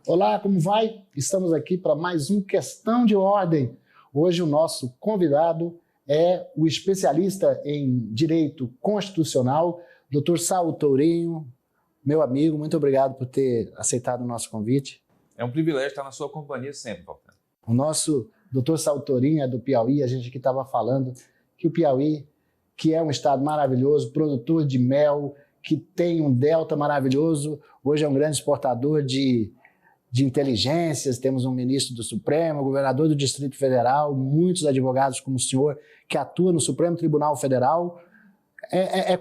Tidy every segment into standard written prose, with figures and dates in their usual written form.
Olá, como vai? Estamos aqui para mais um Questão de Ordem. Hoje o nosso convidado é o especialista em Direito Constitucional, Dr. Saulo Tourinho. Meu amigo, muito obrigado por ter aceitado o nosso convite. É um privilégio estar na sua companhia sempre, Walter. O nosso Dr. Saulo Tourinho é do Piauí. A gente aqui estava falando que o Piauí, que é um estado maravilhoso, produtor de mel, que tem um delta maravilhoso, hoje é um grande exportador de inteligências, temos um ministro do Supremo, governador do Distrito Federal, muitos advogados como o senhor, que atua no Supremo Tribunal Federal.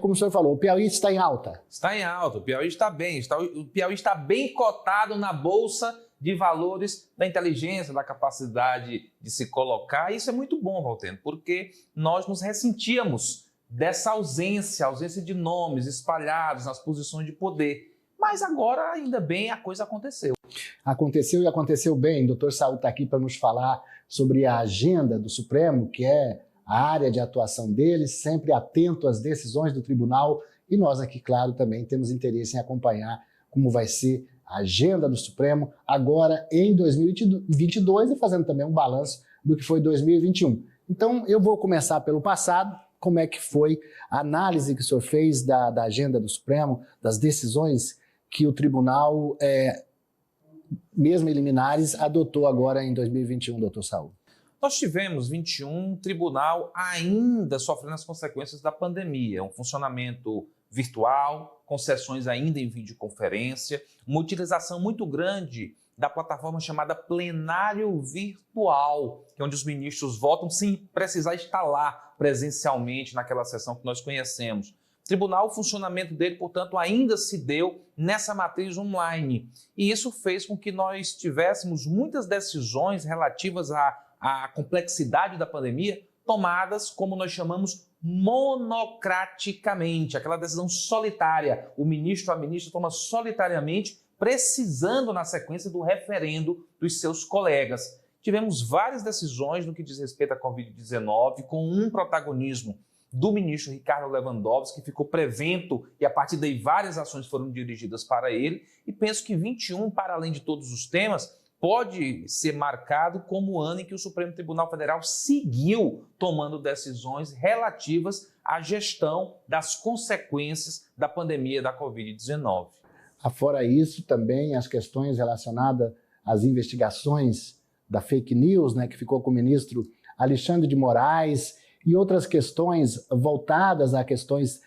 Como o senhor falou, o Piauí está em alta. Está em alta, o Piauí está bem. O Piauí está bem cotado na Bolsa de Valores da inteligência, da capacidade de se colocar. Isso é muito bom, Walter, porque nós nos ressentíamos dessa ausência de nomes espalhados nas posições de poder. Mas agora, ainda bem, a coisa aconteceu. Aconteceu e aconteceu bem. O Dr. Saulo está aqui para nos falar sobre a agenda do Supremo, que é a área de atuação dele, sempre atento às decisões do tribunal. E nós aqui, claro, também temos interesse em acompanhar como vai ser a agenda do Supremo agora em 2022 e fazendo também um balanço do que foi 2021. Então, eu vou começar pelo passado. Como é que foi a análise que o senhor fez da agenda do Supremo, das decisões que o tribunal, mesmo em liminares, adotou agora em 2021, doutor Saulo? Nós tivemos 21 tribunal ainda sofrendo as consequências da pandemia, um funcionamento virtual, com sessões ainda em videoconferência, uma utilização muito grande da plataforma chamada Plenário Virtual, que é onde os ministros votam sem precisar estar lá presencialmente naquela sessão que nós conhecemos. O tribunal, o funcionamento dele, portanto, ainda se deu nessa matriz online. E isso fez com que nós tivéssemos muitas decisões relativas à complexidade da pandemia tomadas, como nós chamamos, monocraticamente, aquela decisão solitária. O ministro, a ministra toma solitariamente, precisando na sequência do referendo dos seus colegas. Tivemos várias decisões no que diz respeito à Covid-19, com um protagonismo do ministro Ricardo Lewandowski, que ficou prevento e a partir daí várias ações foram dirigidas para ele. E penso que 21, para além de todos os temas, pode ser marcado como o ano em que o Supremo Tribunal Federal seguiu tomando decisões relativas à gestão das consequências da pandemia da Covid-19. Afora isso, também as questões relacionadas às investigações da fake news, que ficou com o ministro Alexandre de Moraes, e outras questões voltadas a questões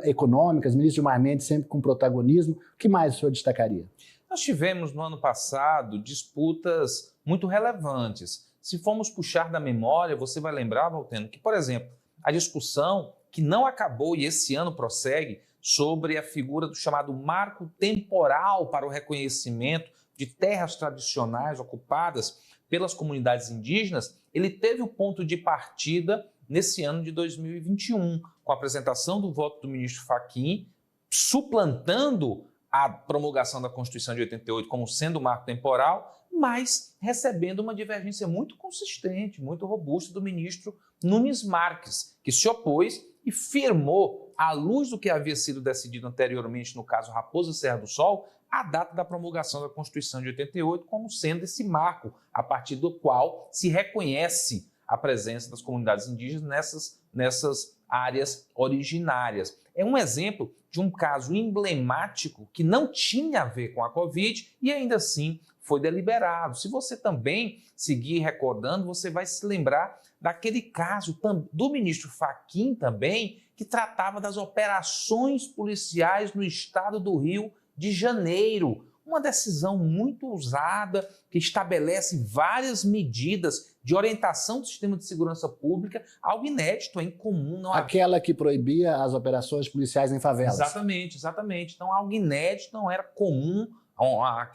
econômicas, ministro Gilmar Mendes sempre com protagonismo. O que mais o senhor destacaria? Nós tivemos no ano passado disputas muito relevantes. Se formos puxar da memória, você vai lembrar, Valteno, que, por exemplo, a discussão que não acabou e esse ano prossegue sobre a figura do chamado marco temporal para o reconhecimento de terras tradicionais ocupadas pelas comunidades indígenas, ele teve o ponto de partida nesse ano de 2021, com a apresentação do voto do ministro Fachin, suplantando a promulgação da Constituição de 88 como sendo marco temporal, mas recebendo uma divergência muito consistente, muito robusta do ministro Nunes Marques, que se opôs e firmou, à luz do que havia sido decidido anteriormente no caso Raposa Serra do Sol, a data da promulgação da Constituição de 88 como sendo esse marco, a partir do qual se reconhece a presença das comunidades indígenas nessas áreas originárias. É um exemplo de um caso emblemático que não tinha a ver com a Covid e ainda assim foi deliberado. Se você também seguir recordando, você vai se lembrar daquele caso do ministro Fachin também, que tratava das operações policiais no estado do Rio de Janeiro. Uma decisão muito ousada que estabelece várias medidas de orientação do sistema de segurança pública, algo inédito, é incomum. Não Aquela que proibia as operações policiais em favelas. Exatamente, exatamente. Então, algo inédito, não era comum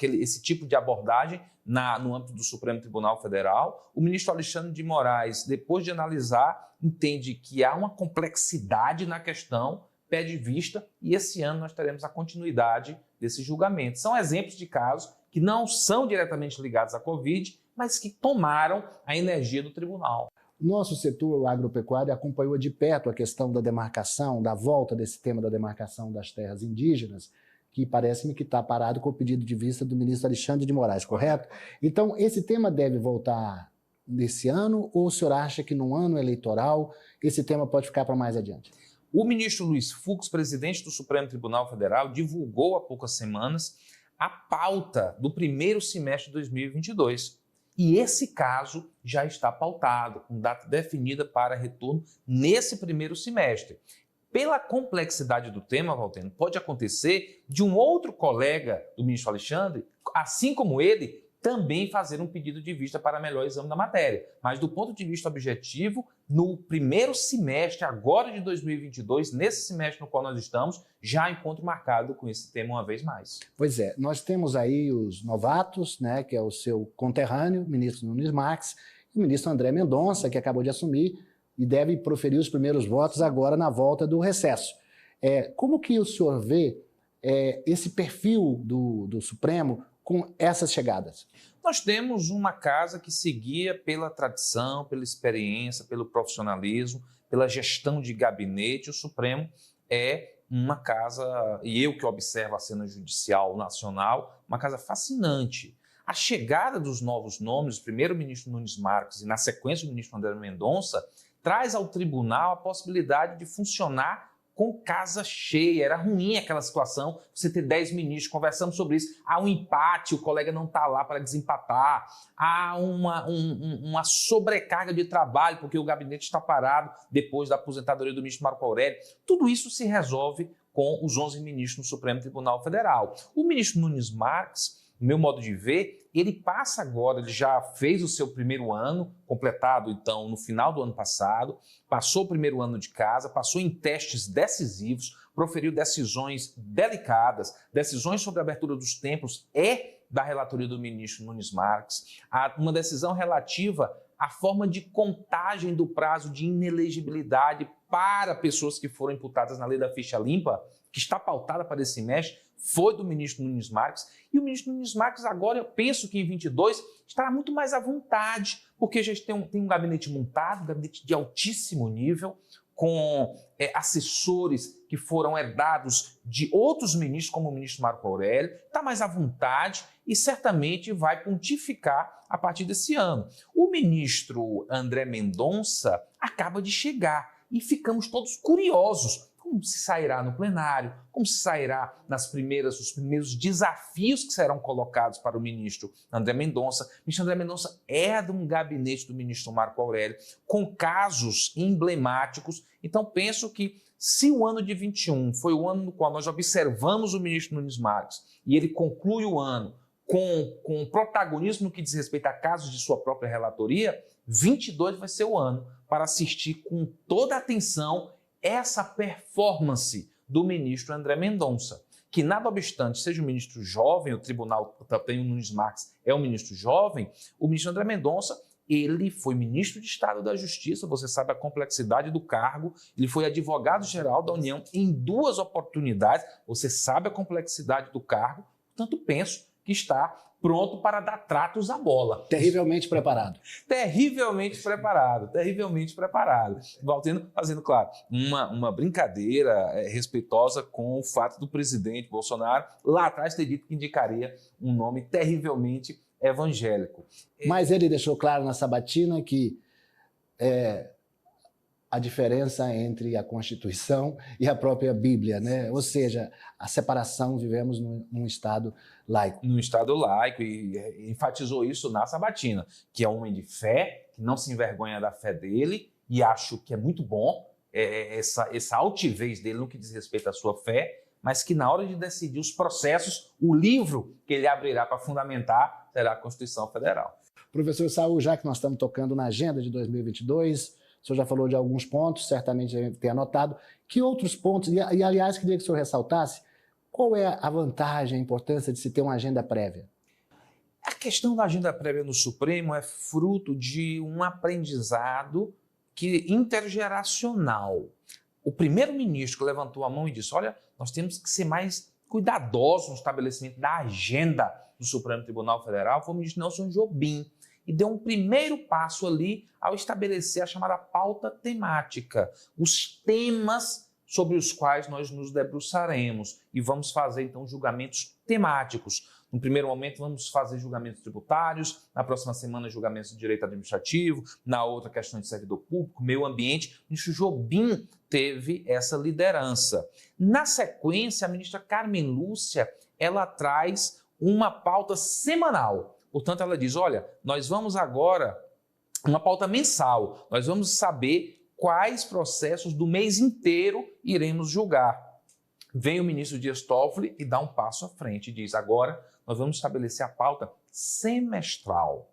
esse tipo de abordagem no âmbito do Supremo Tribunal Federal. O ministro Alexandre de Moraes, depois de analisar, entende que há uma complexidade na questão, pede vista e esse ano nós teremos a continuidade desse julgamento. São exemplos de casos que não são diretamente ligados à Covid, mas que tomaram a energia do tribunal. Nosso setor agropecuário acompanhou de perto a questão da demarcação, da volta desse tema da demarcação das terras indígenas, que parece-me que está parado com o pedido de vista do ministro Alexandre de Moraes, correto? Então, esse tema deve voltar nesse ano, ou o senhor acha que num ano eleitoral esse tema pode ficar para mais adiante? O ministro Luiz Fux, presidente do Supremo Tribunal Federal, divulgou há poucas semanas a pauta do primeiro semestre de 2022. E esse caso já está pautado, com data definida para retorno nesse primeiro semestre. Pela complexidade do tema, Valteno, pode acontecer de um outro colega do ministro Alexandre, assim como ele, também fazer um pedido de vista para melhor exame da matéria. Mas do ponto de vista objetivo, no primeiro semestre, agora de 2022, nesse semestre no qual nós estamos, já há encontro marcado com esse tema uma vez mais. Pois é, nós temos aí os novatos, né, que é o seu conterrâneo, ministro Nunes Marques, e o ministro André Mendonça, que acabou de assumir e deve proferir os primeiros votos agora na volta do recesso. Como que o senhor vê esse perfil do Supremo com essas chegadas? Nós temos uma casa que seguia pela tradição, pela experiência, pelo profissionalismo, pela gestão de gabinete. O Supremo é uma casa, e eu que observo a cena judicial nacional, uma casa fascinante. A chegada dos novos nomes, o primeiro-ministro Nunes Marques e, na sequência, o ministro André Mendonça, traz ao tribunal a possibilidade de funcionar com casa cheia. Era ruim aquela situação, você ter 10 ministros, conversamos sobre isso, há um empate, o colega não está lá para desempatar, há uma sobrecarga de trabalho, porque o gabinete está parado depois da aposentadoria do ministro Marco Aurélio. Tudo isso se resolve com os 11 ministros no Supremo Tribunal Federal. O ministro Nunes Marques, no meu modo de ver, ele passa agora, ele já fez o seu primeiro ano, completado então no final do ano passado, passou o primeiro ano de casa, passou em testes decisivos, proferiu decisões delicadas, decisões sobre a abertura dos templos da relatoria do ministro Nunes Marques, uma decisão relativa à forma de contagem do prazo de inelegibilidade para pessoas que foram imputadas na lei da ficha limpa, que está pautada para esse semestre, foi do ministro Nunes Marques, e o ministro Nunes Marques agora, eu penso que em 22, estará muito mais à vontade, porque já tem um gabinete montado, um gabinete de altíssimo nível, com assessores que foram herdados de outros ministros, como o ministro Marco Aurélio, está mais à vontade e certamente vai pontificar a partir desse ano. O ministro André Mendonça acaba de chegar e ficamos todos curiosos. Como se sairá no plenário, como se sairá os primeiros desafios que serão colocados para o ministro André Mendonça. O ministro André Mendonça é de um gabinete do ministro Marco Aurélio, com casos emblemáticos. Então, penso que se o ano de 21 foi o ano no qual nós observamos o ministro Nunes Marques e ele conclui o ano com protagonismo no que diz respeito a casos de sua própria relatoria, 22 vai ser o ano para assistir com toda a atenção essa performance do ministro André Mendonça, que nada obstante seja um ministro jovem, o tribunal tem o Nunes Marques, é um ministro jovem, o ministro André Mendonça, ele foi ministro de Estado da Justiça, você sabe a complexidade do cargo, ele foi advogado-geral da União em 2 oportunidades, você sabe a complexidade do cargo, portanto penso que está pronto para dar tratos à bola. Terrivelmente preparado. Terrivelmente preparado, terrivelmente preparado. Valteno fazendo, claro, uma brincadeira respeitosa com o fato do presidente Bolsonaro lá atrás ter dito que indicaria um nome terrivelmente evangélico. Mas ele deixou claro na sabatina que a diferença entre a Constituição e a própria Bíblia, né? Ou seja, a separação, vivemos num Estado laico. Num Estado laico, e enfatizou isso na sabatina, que é um homem de fé, que não se envergonha da fé dele, e acho que é muito bom essa altivez dele no que diz respeito à sua fé, mas que na hora de decidir os processos, o livro que ele abrirá para fundamentar será a Constituição Federal. Professor Saul, já que nós estamos tocando na agenda de 2022, o senhor já falou de alguns pontos, certamente deve ter anotado. Que outros pontos, e aliás, queria que o senhor ressaltasse, qual é a vantagem, a importância de se ter uma agenda prévia? A questão da agenda prévia no Supremo é fruto de um aprendizado intergeracional. O primeiro-ministro que levantou a mão e disse, olha, nós temos que ser mais cuidadosos no estabelecimento da agenda do Supremo Tribunal Federal, foi o ministro Nelson Jobim, e deu um primeiro passo ali ao estabelecer a chamada pauta temática, os temas sobre os quais nós nos debruçaremos e vamos fazer, então, julgamentos temáticos. No primeiro momento, vamos fazer julgamentos tributários, na próxima semana, julgamentos de direito administrativo, na outra, questões de servidor público, meio ambiente. O ministro Jobim teve essa liderança. Na sequência, a ministra Carmen Lúcia, ela traz uma pauta semanal. Portanto, ela diz, olha, nós vamos agora, uma pauta mensal, nós vamos saber quais processos do mês inteiro iremos julgar. Vem o ministro Dias Toffoli e dá um passo à frente e diz, agora nós vamos estabelecer a pauta semestral,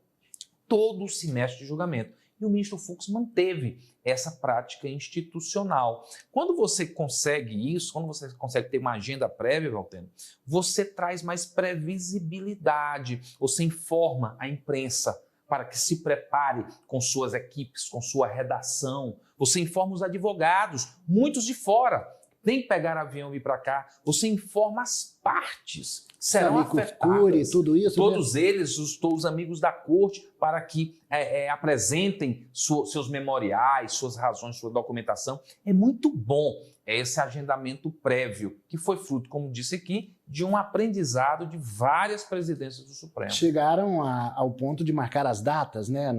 todo o semestre de julgamento. E o ministro Fux manteve essa prática institucional. Quando você consegue isso, quando você consegue ter uma agenda prévia, Valteno, você traz mais previsibilidade, você informa a imprensa para que se prepare com suas equipes, com sua redação. Você informa os advogados, muitos de fora, tem que pegar avião e vir para cá. Você informa as partes, serão afetadas. Tudo isso todos mesmo. Eles, os amigos da corte, para que apresentem seus memoriais, suas razões, sua documentação. É muito bom esse agendamento prévio, que foi fruto, como disse aqui, de um aprendizado de várias presidências do Supremo. Chegaram ao ponto de marcar as datas, né,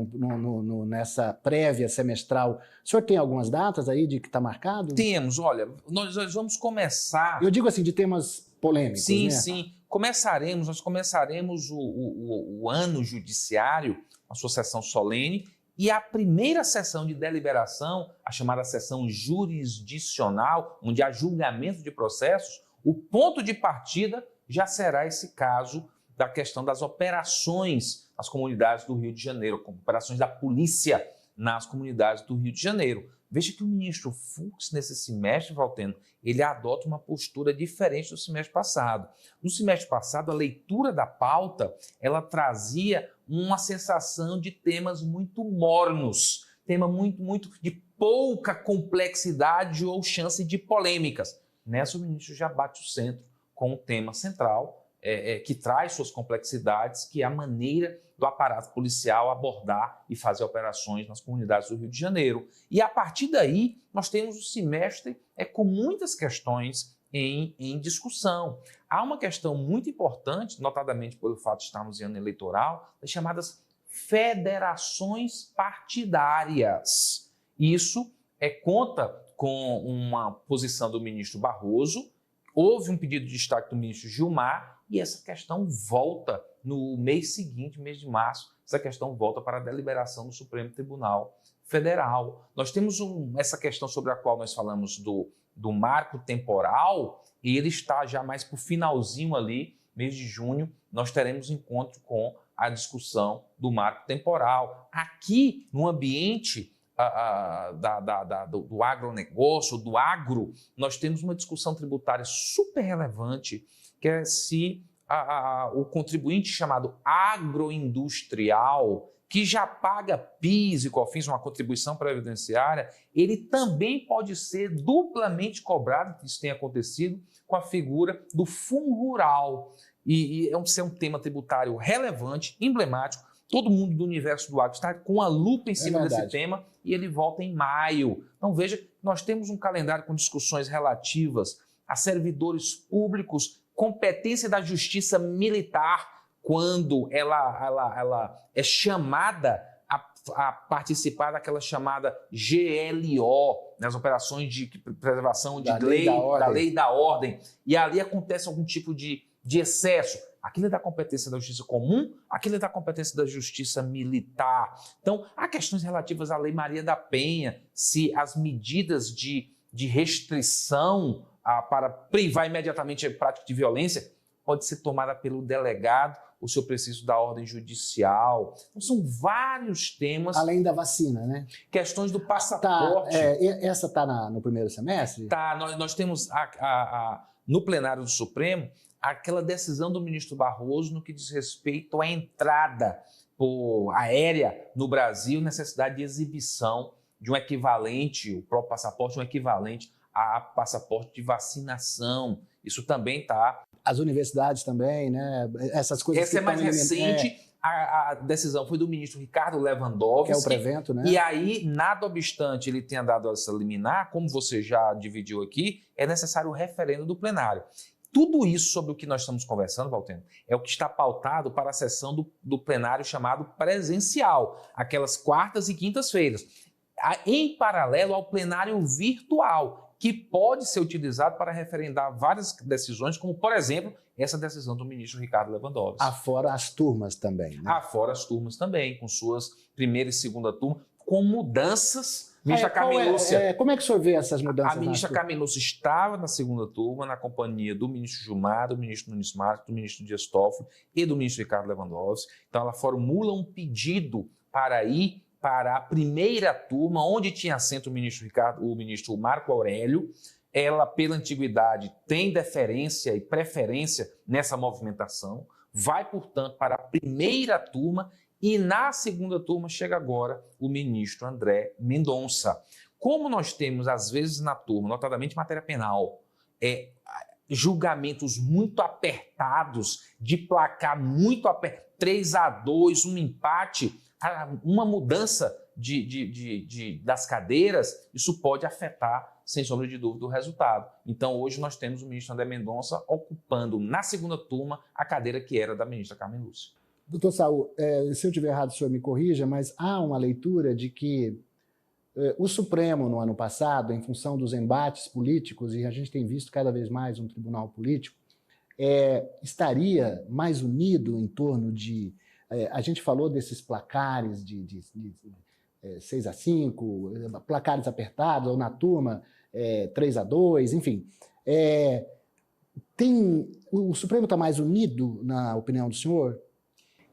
nessa prévia semestral. O senhor tem algumas datas aí de que está marcado? Temos, olha, nós vamos começar... Eu digo assim, de temas polêmicos, sim, né? Sim, nós começaremos o ano judiciário, a sua sessão solene, e a primeira sessão de deliberação, a chamada sessão jurisdicional, onde há julgamento de processos, o ponto de partida já será esse caso da questão das operações nas comunidades do Rio de Janeiro, operações da polícia nas comunidades do Rio de Janeiro. Veja que o ministro Fux, nesse semestre, Valteno, ele adota uma postura diferente do semestre passado. No semestre passado, a leitura da pauta, ela trazia uma sensação de temas muito mornos, tema muito de pouca complexidade ou chance de polêmicas. Nessa, o ministro já bate o centro com o tema central, que traz suas complexidades, que é a maneira do aparato policial abordar e fazer operações nas comunidades do Rio de Janeiro. E a partir daí, nós temos o semestre com muitas questões em discussão. Há uma questão muito importante, notadamente pelo fato de estarmos em ano eleitoral, das chamadas federações partidárias. Isso conta com uma posição do ministro Barroso, houve um pedido de destaque do ministro Gilmar, e essa questão volta no mês seguinte, mês de março, essa questão volta para a deliberação do Supremo Tribunal Federal. Nós temos essa questão sobre a qual nós falamos do marco temporal, e ele está já mais para o finalzinho ali, mês de junho, nós teremos encontro com a discussão do marco temporal. Aqui, no ambiente do agronegócio, do agro, nós temos uma discussão tributária super relevante, que é se o contribuinte chamado agroindustrial, que já paga PIS e COFINS, uma contribuição previdenciária, ele também pode ser duplamente cobrado, que isso tem acontecido, com a figura do fundo rural. E é um tema tributário relevante, emblemático. Todo mundo do universo do agro está com a lupa em cima desse tema, e ele volta em maio. Então veja, nós temos um calendário com discussões relativas a servidores públicos, competência da justiça militar, quando ela é chamada a participar daquela chamada GLO, nas operações de preservação da lei da ordem, e ali acontece algum tipo de excesso. Aquilo é da competência da justiça comum, aquilo é da competência da justiça militar. Então, há questões relativas à Lei Maria da Penha, se as medidas de restrição para privar imediatamente a prática de violência pode ser tomada pelo delegado, ou se eu preciso da ordem judicial. Então, são vários temas. Além da vacina, né? Questões do passaporte. Essa está no primeiro semestre? Tá, nós temos no plenário do Supremo aquela decisão do ministro Barroso no que diz respeito à entrada aérea no Brasil, necessidade de exibição de um equivalente, o próprio passaporte, um equivalente a passaporte de vacinação. Isso também está. As universidades também, né? Essas coisas. Essa é mais recente. a decisão foi do ministro Ricardo Lewandowski. Que é o prevento, né? E aí, nada obstante ele tenha dado essa liminar, como você já dividiu aqui, é necessário o referendo do plenário. Tudo isso sobre o que nós estamos conversando, Valteno, é o que está pautado para a sessão do plenário chamado presencial, aquelas quartas e quintas-feiras, em paralelo ao plenário virtual, que pode ser utilizado para referendar várias decisões, como, por exemplo, essa decisão do ministro Ricardo Lewandowski. Afora as turmas também, né? Afora as turmas também, com suas primeira e segunda turma, com mudanças. Ministra Carmen Lúcia, como é que o senhor vê essas mudanças? A ministra Carmen Lúcia estava na segunda turma, na companhia do ministro Gilmar, do ministro Nunes Marques, do ministro Dias Toffoli e do ministro Ricardo Lewandowski. Então, ela formula um pedido para ir para a primeira turma, onde tinha assento o ministro Marco Aurélio. Ela, pela antiguidade, tem deferência e preferência nessa movimentação, vai, portanto, para a primeira turma. E na segunda turma chega agora o ministro André Mendonça. Como nós temos, às vezes, na turma, notadamente matéria penal, julgamentos muito apertados, de placar muito apertado, 3-2, um empate, uma mudança das cadeiras, isso pode afetar, sem sombra de dúvida, o resultado. Então, hoje nós temos o ministro André Mendonça ocupando, na segunda turma, a cadeira que era da ministra Carmen Lúcia. Doutor Saul, se eu estiver errado, o senhor me corrija, mas há uma leitura de que o Supremo, no ano passado, em função dos embates políticos, e a gente tem visto cada vez mais um tribunal político, estaria mais unido em torno de... a gente falou desses placares de 6-5, placares apertados, ou na turma 3-2, enfim. O Supremo está mais unido, na opinião do senhor?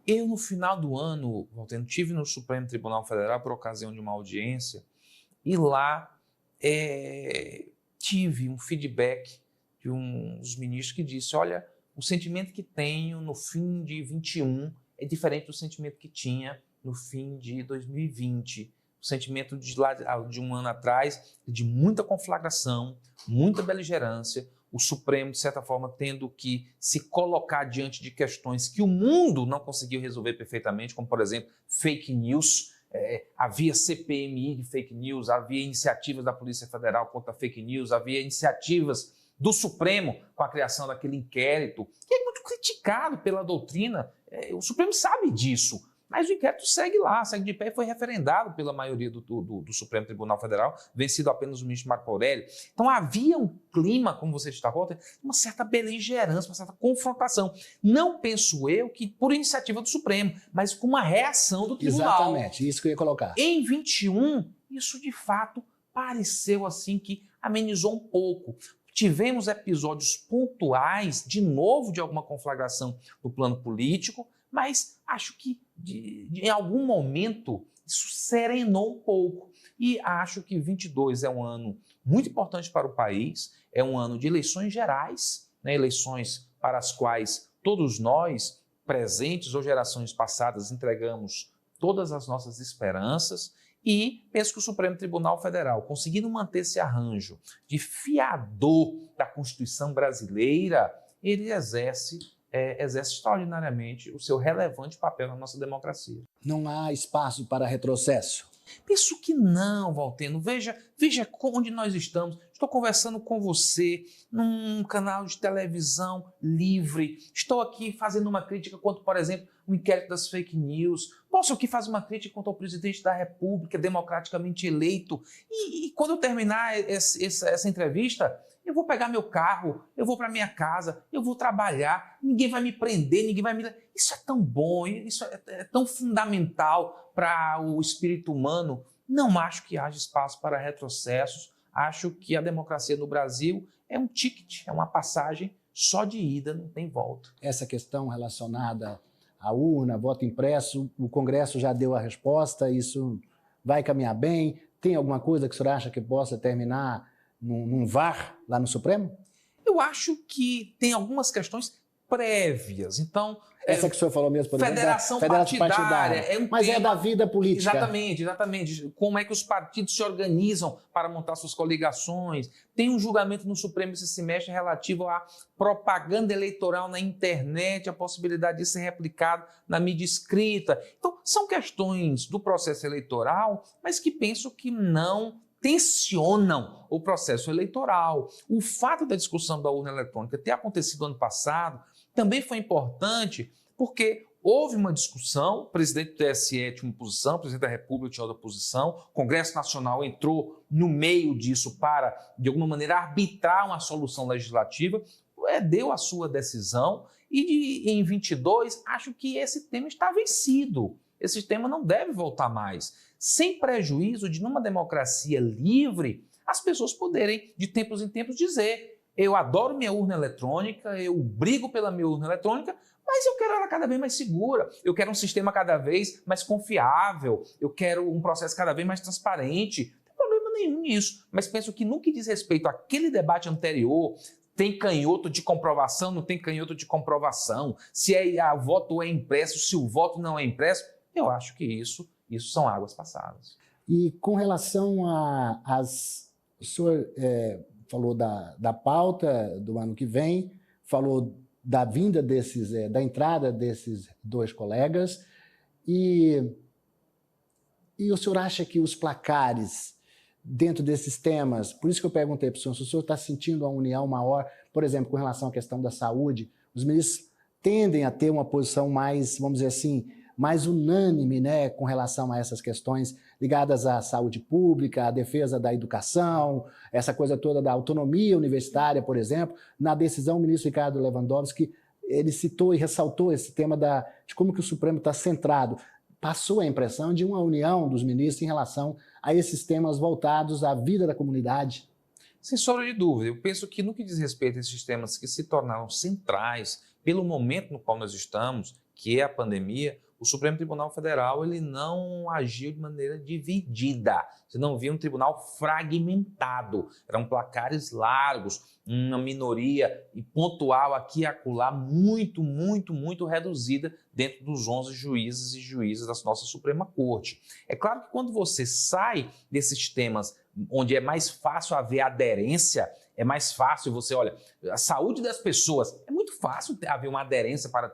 Eu, no final do ano, Valteno, estive no Supremo Tribunal Federal por ocasião de uma audiência e lá tive um feedback de um dos ministros que disse, olha, o sentimento que tenho no fim de 21 é diferente do sentimento que tinha no fim de 2020. O sentimento de um ano atrás, de muita conflagração, muita beligerância, o Supremo, de certa forma, tendo que se colocar diante de questões que o mundo não conseguiu resolver perfeitamente, como, por exemplo, fake news. Havia CPMI de fake news, havia iniciativas da Polícia Federal contra fake news, havia iniciativas do Supremo com a criação daquele inquérito, que é muito criticado pela doutrina. O Supremo sabe disso. Mas o inquérito segue lá, segue de pé e foi referendado pela maioria do Supremo Tribunal Federal, vencido apenas o ministro Marco Aurélio. Então havia um clima, como você destacou, uma certa beligerância, uma certa confrontação. Não penso eu que por iniciativa do Supremo, mas com uma reação do tribunal. Exatamente, isso que eu ia colocar. Em 21, isso de fato pareceu assim que amenizou um pouco. Tivemos episódios pontuais, de novo, de alguma conflagração no plano político, mas acho que em algum momento isso serenou um pouco. E acho que 22 é um ano muito importante para o país, é um ano de eleições gerais, né, eleições para as quais todos nós, presentes ou gerações passadas, entregamos todas as nossas esperanças. E penso que o Supremo Tribunal Federal, conseguindo manter esse arranjo de fiador da Constituição brasileira, ele exerce extraordinariamente o seu relevante papel na nossa democracia. Não há espaço para retrocesso? Penso que não, Valteno. Veja onde nós estamos. Estou conversando com você num canal de televisão livre. Estou aqui fazendo uma crítica contra, por exemplo, o inquérito das fake news. Posso aqui fazer uma crítica contra o presidente da República, democraticamente eleito. E quando eu terminar essa entrevista, eu vou pegar meu carro, eu vou para minha casa, eu vou trabalhar, ninguém vai me prender, ninguém vai me... Isso é tão bom, isso é tão fundamental para o espírito humano. Não acho que haja espaço para retrocessos. Acho que a democracia no Brasil é um ticket, é uma passagem só de ida, não tem volta. Essa questão relacionada à urna, voto impresso, o Congresso já deu a resposta, isso vai caminhar bem? Tem alguma coisa que o senhor acha que possa terminar num VAR lá no Supremo? Eu acho que tem algumas questões prévias. Então, Essa que o senhor falou mesmo, por exemplo, federação federação partidária. É um mas tema, é da vida política. Exatamente, exatamente. Como é que os partidos se organizam para montar suas coligações. Tem um julgamento no Supremo esse semestre relativo à propaganda eleitoral na internet, a possibilidade de ser replicado na mídia escrita. Então, são questões do processo eleitoral, mas que penso que não tensionam o processo eleitoral. O fato da discussão da urna eletrônica ter acontecido ano passado também foi importante porque houve uma discussão, o presidente do TSE tinha uma posição, o presidente da República tinha outra posição, o Congresso Nacional entrou no meio disso para, de alguma maneira, arbitrar uma solução legislativa, deu a sua decisão e em 22 acho que esse tema está vencido. Esse tema não deve voltar mais, sem prejuízo de, numa democracia livre, as pessoas poderem, de tempos em tempos, dizer: eu adoro minha urna eletrônica, eu brigo pela minha urna eletrônica, mas eu quero ela cada vez mais segura, eu quero um sistema cada vez mais confiável, eu quero um processo cada vez mais transparente. Não tem problema nenhum nisso, mas penso que no que diz respeito àquele debate anterior, tem canhoto de comprovação, não tem canhoto de comprovação, se o voto é impresso, se o voto não é impresso, eu acho que isso são águas passadas. E com relação o senhor falou da pauta do ano que vem, falou da vinda da entrada desses dois colegas, e o senhor acha que os placares dentro desses temas, por isso que eu perguntei para o senhor, se o senhor está sentindo uma união maior, por exemplo, com relação à questão da saúde, os ministros tendem a ter uma posição mais, vamos dizer assim, mais unânime, né, com relação a essas questões ligadas à saúde pública, à defesa da educação, essa coisa toda da autonomia universitária, por exemplo. Na decisão, o ministro Ricardo Lewandowski, ele citou e ressaltou esse tema de como que o Supremo está centrado. Passou a impressão de uma união dos ministros em relação a esses temas voltados à vida da comunidade. Sem sombra de dúvida, eu penso que no que diz respeito a esses temas que se tornaram centrais pelo momento no qual nós estamos, que é a pandemia, o Supremo Tribunal Federal ele não agiu de maneira dividida. Você não via um tribunal fragmentado. Eram placares largos, uma minoria e pontual aqui e acolá muito, muito, muito reduzida dentro dos 11 juízes e juízes da nossa Suprema Corte. É claro que quando você sai desses temas onde é mais fácil haver aderência, é mais fácil você, olha, a saúde das pessoas, é muito fácil haver uma aderência para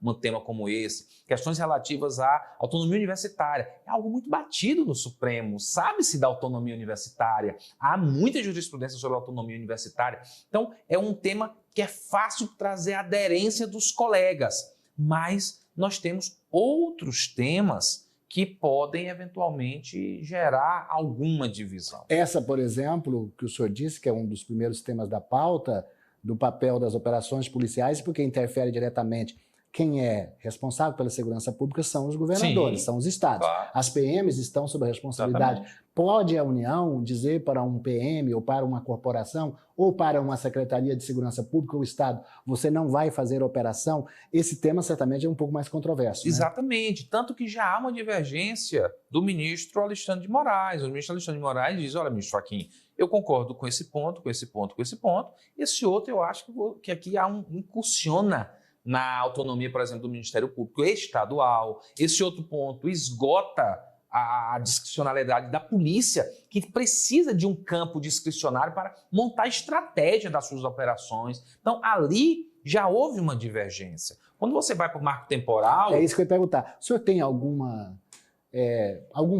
um tema como esse, questões relativas à autonomia universitária. É algo muito batido no Supremo, sabe-se da autonomia universitária, há muita jurisprudência sobre a autonomia universitária. Então, é um tema que é fácil trazer aderência dos colegas, mas nós temos outros temas que podem eventualmente gerar alguma divisão. Essa, por exemplo, que o senhor disse, que é um dos primeiros temas da pauta, do papel das operações policiais, porque interfere diretamente. Quem é responsável pela segurança pública são os governadores, Sim, são os estados. claro. As PMs estão sob a responsabilidade. Exatamente. Pode a União dizer para um PM ou para uma corporação ou para uma Secretaria de Segurança Pública ou Estado, você não vai fazer operação? Esse tema certamente é um pouco mais controverso. Exatamente, né? Tanto que já há uma divergência do ministro Alexandre de Moraes. O ministro Alexandre de Moraes diz: olha, ministro Fachin, eu concordo com esse ponto, com esse ponto, com esse ponto. Esse outro eu acho que aqui incursiona na autonomia, por exemplo, do Ministério Público Estadual. Esse outro ponto esgota a discricionalidade da polícia, que precisa de um campo discricionário para montar a estratégia das suas operações. Então, ali já houve uma divergência. Quando você vai para o marco temporal... É isso que eu ia perguntar. O senhor tem algum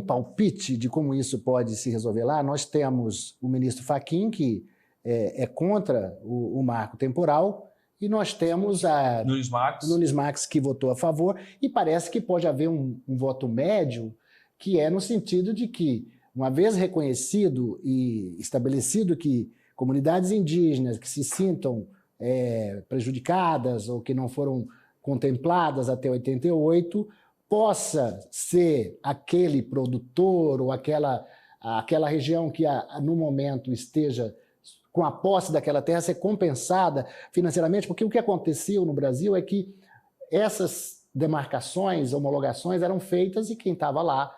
palpite de como isso pode se resolver lá? Nós temos o ministro Fachin, que é contra o marco temporal, e nós temos a Nunes Marques, que votou a favor, e parece que pode haver um voto médio, que é no sentido de que, uma vez reconhecido e estabelecido que comunidades indígenas que se sintam prejudicadas ou que não foram contempladas até 88, possa ser aquele produtor ou aquela região que no momento esteja com a posse daquela terra ser compensada financeiramente, porque o que aconteceu no Brasil é que essas demarcações, homologações eram feitas e quem estava lá,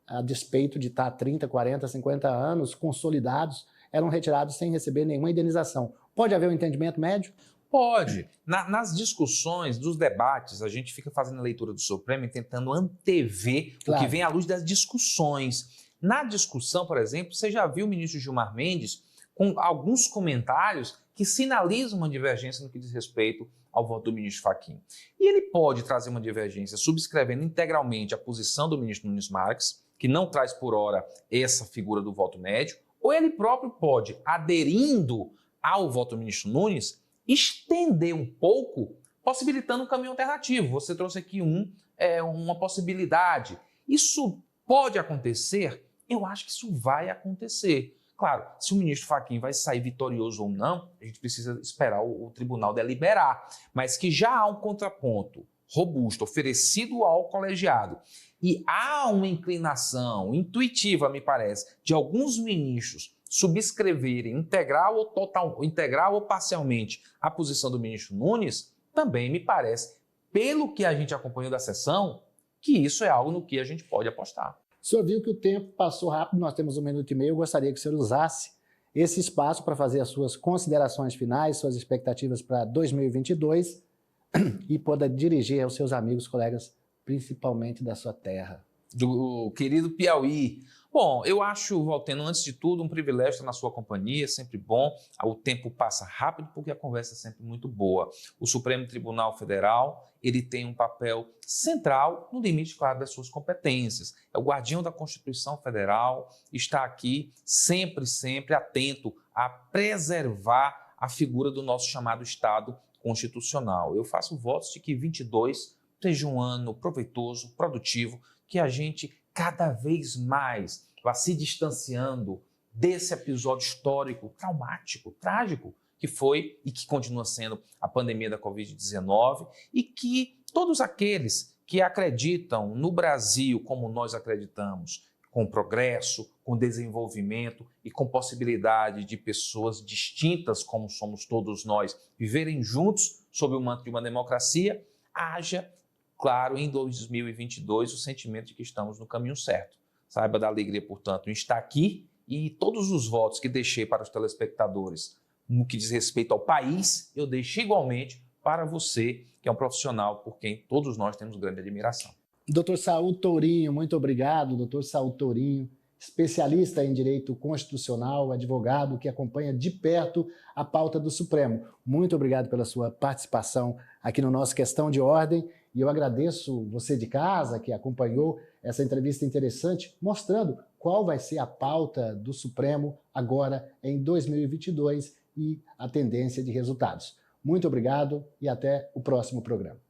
a despeito de estar 30, 40, 50 anos consolidados, eram retirados sem receber nenhuma indenização. Pode haver um entendimento médio? Pode. Nas discussões, dos debates, a gente fica fazendo a leitura do Supremo e tentando antever o que vem à luz das discussões. Na discussão, por exemplo, você já viu o ministro Gilmar Mendes com alguns comentários que sinalizam uma divergência no que diz respeito ao voto do ministro Fachin. E ele pode trazer uma divergência subscrevendo integralmente a posição do ministro Nunes Marques, que não traz por hora essa figura do voto médio, ou ele próprio pode, aderindo ao voto do ministro Nunes, estender um pouco, possibilitando um caminho alternativo. Você trouxe aqui uma possibilidade. Isso pode acontecer? Eu acho que isso vai acontecer. Claro, se o ministro Fachin vai sair vitorioso ou não, a gente precisa esperar o tribunal deliberar. Mas que já há um contraponto robusto oferecido ao colegiado e há uma inclinação intuitiva, me parece, de alguns ministros subscreverem integral ou parcialmente a posição do ministro Nunes, também me parece, pelo que a gente acompanhou da sessão, que isso é algo no que a gente pode apostar. O senhor viu que o tempo passou rápido, nós temos 1 minuto e meio, eu gostaria que o senhor usasse esse espaço para fazer as suas considerações finais, suas expectativas para 2022 e poder dirigir aos seus amigos, colegas, principalmente da sua terra. Do querido Piauí. Bom, eu acho, Valteno, antes de tudo, um privilégio estar na sua companhia, sempre bom. O tempo passa rápido porque a conversa é sempre muito boa. O Supremo Tribunal Federal, ele tem um papel central no limite, claro, das suas competências. É o guardião da Constituição Federal, está aqui sempre atento a preservar a figura do nosso chamado Estado constitucional. Eu faço votos de que 22 seja um ano proveitoso, produtivo, que a gente cada vez mais vá se distanciando desse episódio histórico, traumático, trágico, que foi e que continua sendo a pandemia da Covid-19 e que todos aqueles que acreditam no Brasil como nós acreditamos, com progresso, com desenvolvimento e com possibilidade de pessoas distintas como somos todos nós viverem juntos sob o manto de uma democracia, haja claro, em 2022, o sentimento de que estamos no caminho certo. Saiba da alegria, portanto, em estar aqui e todos os votos que deixei para os telespectadores no que diz respeito ao país, eu deixo igualmente para você, que é um profissional por quem todos nós temos grande admiração. Dr. Saul Tourinho, muito obrigado. Dr. Saul Tourinho, especialista em direito constitucional, advogado que acompanha de perto a pauta do Supremo. Muito obrigado pela sua participação aqui no nosso Questão de Ordem. E eu agradeço você de casa que acompanhou essa entrevista interessante, mostrando qual vai ser a pauta do Supremo agora em 2022 e a tendência de resultados. Muito obrigado e até o próximo programa.